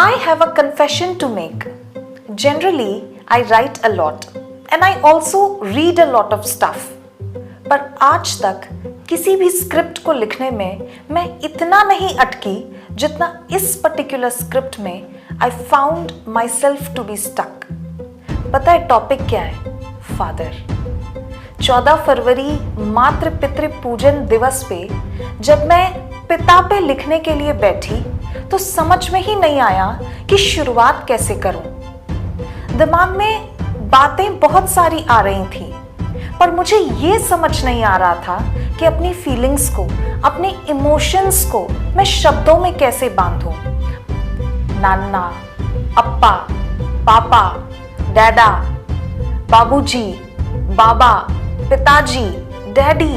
I have a confession to make. Generally, I write a lot and I also read a lot of stuff. पर आज तक किसी भी script को लिखने में मैं इतना नहीं अटकी जितना इस पर्टिकुलर स्क्रिप्ट में I found myself to be stuck. पता है टॉपिक क्या है? फादर। 14 फरवरी मातृ पितृ पूजन दिवस पे जब मैं पिता पे लिखने के लिए बैठी तो समझ में ही नहीं आया कि शुरुआत कैसे करूं। दिमाग में बातें बहुत सारी आ रही थी पर मुझे ये समझ नहीं आ रहा था कि अपनी फीलिंग्स को, अपने इमोशंस को मैं शब्दों में कैसे बांधूं। नाना, अप्पा, पापा, डैडा, बाबूजी, बाबा, पिताजी, डैडी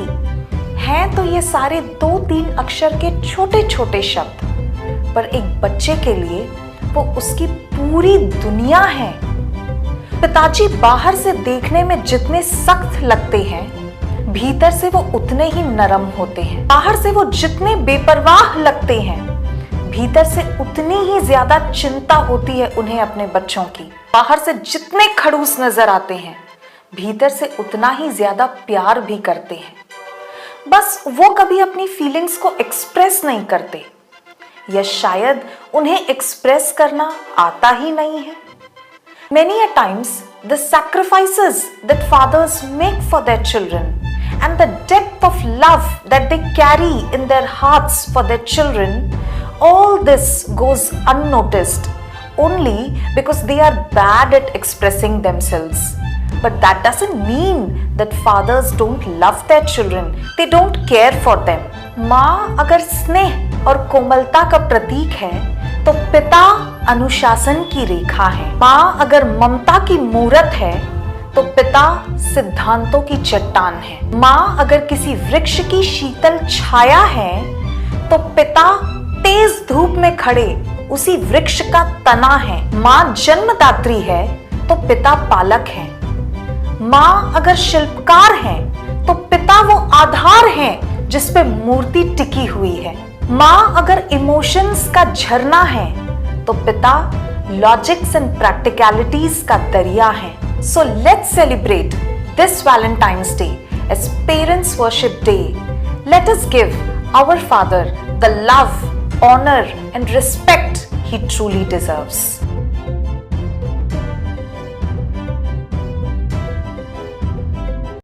हैं तो ये सारे 2-3 अक्षर के छोटे छोटे शब्द, पर एक बच्चे के लिए वो उसकी पूरी दुनिया है। पिताजी बाहर से देखने में जितने सख्त लगते हैं, भीतर से वो उतने ही नरम होते हैं। बाहर से वो जितने बेपरवाह लगते हैं, भीतर से उतनी ही ज्यादा चिंता होती है उन्हें अपने बच्चों की। बाहर से जितने खड़ूस नजर आते हैं, भीतर से उतना ही ज्यादा प्यार भी करते हैं। बस वो कभी अपनी फीलिंग्स को एक्सप्रेस नहीं करते, या शायद उन्हें एक्सप्रेस करना आता ही नहीं है। Many a times, the sacrifices that fathers make for their children and the depth of love that they carry in their hearts for their children, all this goes unnoticed only because they are bad at expressing themselves. But that doesn't mean that fathers don't love their children. They don't care for them. माँ अगर स्नेह और कोमलता का प्रतीक है तो पिता अनुशासन की रेखा है। माँ अगर ममता की मूरत है तो पिता सिद्धांतों की चट्टान है। माँ अगर किसी वृक्ष की शीतल छाया है तो पिता तेज धूप में खड़े उसी वृक्ष का तना है। माँ जन्मदात्री है तो पिता पालक है। माँ अगर शिल्पकार है तो पिता वो आधार है जिस पे मूर्ति टिकी हुई है। माँ अगर इमोशंस का झरना है तो पिता लॉजिक्स एंड प्रैक्टिकलिटीज का दरिया है। So let's celebrate this Valentine's Day as parents worship day. Let us give our father the love, honour and respect he truly deserves.